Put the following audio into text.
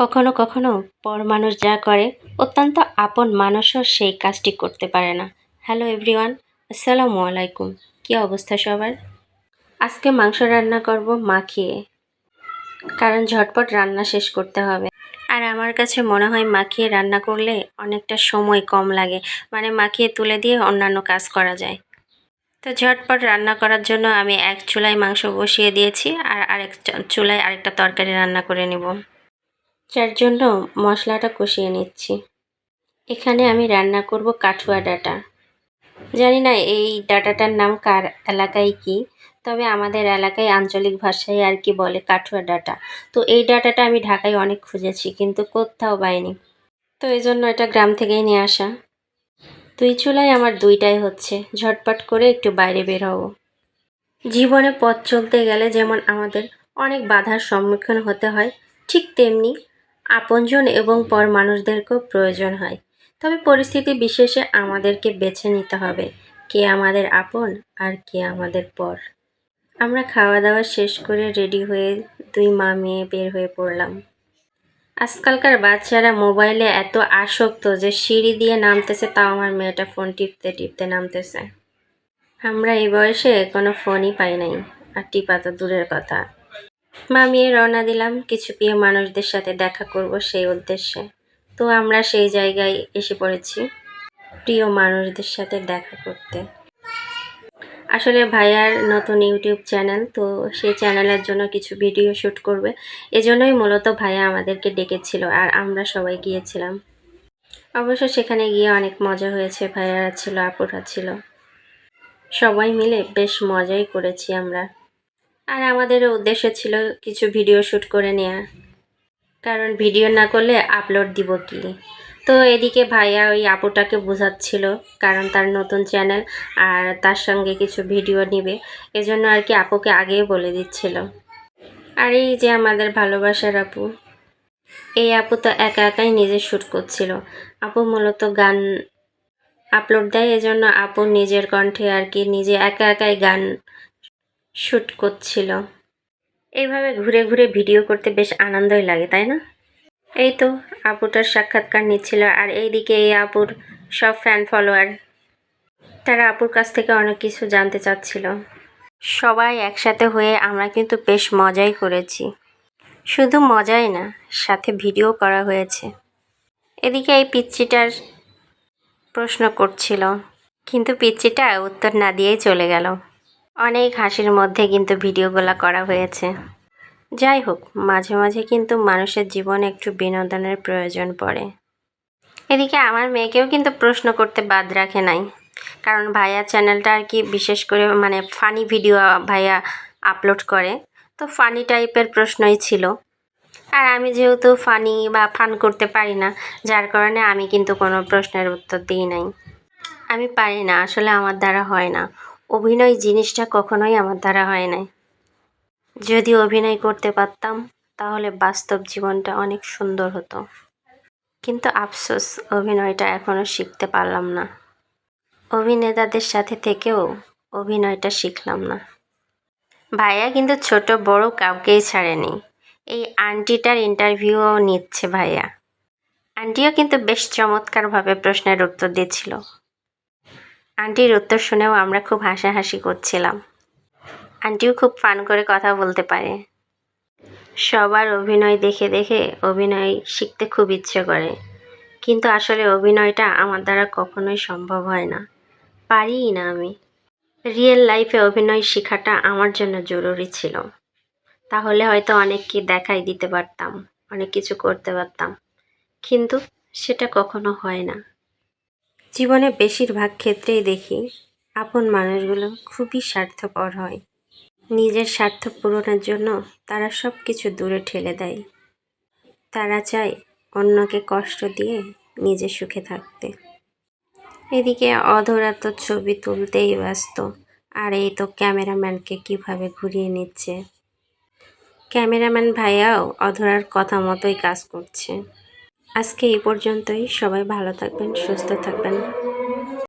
কখনো কখনো পর মানুষ যা করে অত্যন্ত আপন মানুষও সেই কাজটি করতে পারে না। হ্যালো এভরিওয়ান, আসসালামু আলাইকুম। কী অবস্থা সবার? আজকে মাংস রান্না করব মাখিয়ে, কারণ ঝটপট রান্না শেষ করতে হবে। আর আমার কাছে মনে হয় মাখিয়ে রান্না করলে অনেকটা সময় কম লাগে, মানে মাখিয়ে তুলে দিয়ে অন্যান্য কাজ করা যায়। তো ঝটপট রান্না করার জন্য আমি এক চুলায় মাংস বসিয়ে দিয়েছি, আর আরেক চুলায় আরেকটা তরকারি রান্না করে নেব। যার জন্য মশলাটা কষিয়ে নিচ্ছি। এখানে আমি রান্না করব কাঠুয়া ডাঁটা। জানি না এই ডাঁটাটার নাম কার এলাকায় কি, তবে আমাদের এলাকায় আঞ্চলিক ভাষায় আর কি বলে কাঠুয়া ডাঁটা। তো এই ডাঁটাটা আমি ঢাকায় অনেক খুঁজেছি, কিন্তু কোথাও পাইনি। তো এই জন্য এটা গ্রাম থেকেই নিয়ে আসা। দুই চুলায় আমার দুইটাই হচ্ছে, ঝটপট করে একটু বাইরে বের হব। জীবনে পথ চলতে গেলে যেমন আমাদের অনেক বাধার সম্মুখীন হতে হয়, ঠিক তেমনি আপনজন এবং পর মানুষদেরকেও প্রয়োজন হয়। তবে পরিস্থিতি বিশেষে আমাদেরকে বেছে নিতে হবে কে আমাদের আপন আর কে আমাদের পর। আমরা খাওয়া দাওয়া শেষ করে রেডি হয়ে দুই মা মেয়ে বের হয়ে পড়লাম। আজকালকার বাচ্চারা মোবাইলে এত আসক্ত যে সিঁড়ি দিয়ে নামতেছে, তাও আমার মেয়েটা ফোন টিপতে টিপতে নামতেছে। আমরা এই বয়সে কোনো ফোনই পাই নাই, আর টিপা তো দূরের কথা। মা মেয়ে রওনা দিলাম কিছু প্রিয় মানুষদের সাথে দেখা করব সেই উদ্দেশ্যে। তো আমরা সেই জায়গায় এসে পড়েছি প্রিয় মানুষদের সাথে দেখা করতে। আসলে ভাইয়ার নতুন ইউটিউব চ্যানেল, তো সেই চ্যানেলের জন্য কিছু ভিডিও শ্যুট করবে, এজন্যই মূলত ভাইয়া আমাদেরকে ডেকেছিল আর আমরা সবাই গিয়েছিলাম। অবশ্য সেখানে গিয়ে অনেক মজা হয়েছে, ভাইয়ারা ছিল, আপুরা ছিল, সবাই মিলে বেশ মজাই করেছি আমরা। আর আমাদেরও উদ্দেশ্য ছিল কিছু ভিডিও শ্যুট করে নেওয়া, কারণ ভিডিও না করলে আপলোড দিব কি। তো এদিকে ভাইয়া ওই আপুটাকে বোঝাচ্ছিল, কারণ তার নতুন চ্যানেল আর তার সঙ্গে কিছু ভিডিও নেবে, এজন্য আর কি আপুকে আগেই বলে দিচ্ছিল। আর এই যে আমাদের ভালোবাসার আপু, এই আপু তো একা একাই নিজে শ্যুট করছিল। আপু মূলত গান আপলোড দেয়, এজন্য আপু নিজের কণ্ঠে আর কি নিজে একা একাই গান শ্যুট করছিল। এইভাবে ঘুরে ঘুরে ভিডিও করতে বেশ আনন্দই লাগে, তাই না? এই তো আপুটার সাক্ষাৎকার নিচ্ছিল, আর এইদিকে এই আপুর সব ফ্যান ফলোয়ার, তারা আপুর কাছ থেকে অনেক কিছু জানতে চাচ্ছিল। সবাই একসাথে হয়ে আমরা কিন্তু বেশ মজাই করেছি। শুধু মজাই না, সাথে ভিডিও করা হয়েছে। এদিকে এই পিচ্চিটার প্রশ্ন করছিল, কিন্তু পিচ্চিটা উত্তর না দিয়েই চলে গেল। অনেক হাসির মধ্যে কিন্তু ভিডিওগুলো করা হয়েছে। যাই হোক, মাঝে মাঝে কিন্তু মানুষের জীবনে একটু বিনোদনের প্রয়োজন পড়ে। এদিকে আমার মেয়েকেও কিন্তু প্রশ্ন করতে বাদ রাখে নাই, কারণ ভাইয়া চ্যানেলটা আর কি বিশেষ করে মানে ফানি ভিডিও ভাইয়া আপলোড করে, তো ফানি টাইপের প্রশ্নই ছিল। আর আমি যেহেতু ফানি বা ফান করতে পারি না, যার কারণে আমি কিন্তু কোনো প্রশ্নের উত্তর দিই নাই। আমি পারি না, আসলে আমার দ্বারা হয় না। অভিনয় জিনিসটা কখনোই আমার দ্বারা হয় নাই। যদি অভিনয় করতে পারতাম তাহলে বাস্তব জীবনটা অনেক সুন্দর হতো, কিন্তু আফসোস অভিনয়টা এখনও শিখতে পারলাম না। অভিনেতাদের সাথে থেকেও অভিনয়টা শিখলাম না। ভাইয়া কিন্তু ছোট বড় কাউকেই ছাড়েনি। এই আন্টিটার ইন্টারভিউও নিচ্ছে ভাইয়া। আন্টিও কিন্তু বেশ চমৎকারভাবে প্রশ্নের উত্তর দিচ্ছিল। আন্টির উত্তর শুনেও আমরা খুব হাসাহাসি করছিলাম। আন্টিও খুব ফান করে কথা বলতে পারে। সবার অভিনয় দেখে দেখে অভিনয় শিখতে খুব ইচ্ছে করে, কিন্তু আসলে অভিনয়টা আমার দ্বারা কখনোই সম্ভব হয় না, পারিই না আমি। রিয়েল লাইফে অভিনয় শেখাটা আমার জন্য জরুরি ছিল, তাহলে হয়তো অনেককে দেখাই দিতে পারতাম, অনেক কিছু করতে পারতাম, কিন্তু সেটা কখনো হয় না। জীবনে বেশিরভাগ ক্ষেত্রেই দেখি আপন মানুষগুলো খুবই স্বার্থপর হয়। নিজের স্বার্থ পূরণের জন্য তারা সব কিছু দূরে ঠেলে দেয়। তারা চায় অন্যকে কষ্ট দিয়ে নিজে সুখে থাকতে। এদিকে অধরা তো ছবি তুলতেই ব্যস্ত, আর এই তো ক্যামেরাম্যানকে কিভাবে ঘুরিয়ে নিচ্ছে। ক্যামেরাম্যান ভাইয়াও অধরার কথা মতোই কাজ করছে। আজকে এই পর্যন্তই। সবাই ভালো থাকবেন, সুস্থ থাকবেন।